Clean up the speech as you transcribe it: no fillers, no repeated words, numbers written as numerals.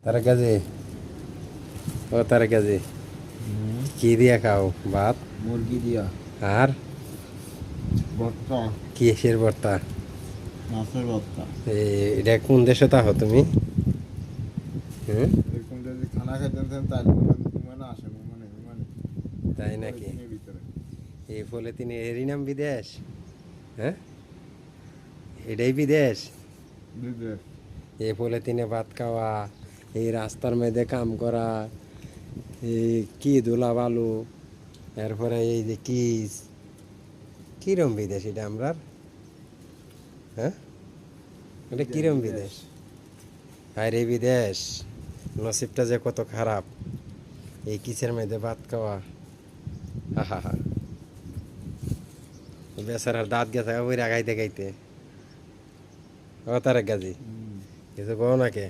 তার কাজে ও তার কাজে কি দিয়া খাও ভাত মুরগি দিয়া আর ভর্তা, কিসের ভর্তা? মাছের ভর্তা। এটা কোন দেশে তাহো তুমি? হুম, এরকম যদি খানা খাইতেন তাহলে মানে আসে মানে তাই নাকি? ভিতরে এই ফলে তিনি এরই নাম বিদেশ? হ্যাঁ, এটাই বিদেশ। বিদেশ। এই ফলে তিনি ভাত খাওয়া, এই রাস্তার মধ্যে কাম করা, এই কি ধুলা বালু, এরপরে এই যে কিরম বিদেশ এটা আমরা? হ্যাঁ, এটা কিরম বিদেশ? আরে বিদেশ, নসিবটা যে কত খারাপ, এই কিসের মধ্যে ভাত খাওয়া। হা হা, বেচারার দাঁত গেছে ওই রাগাইতে গাইতে। ও তার গাজি কিছু কো নাকি?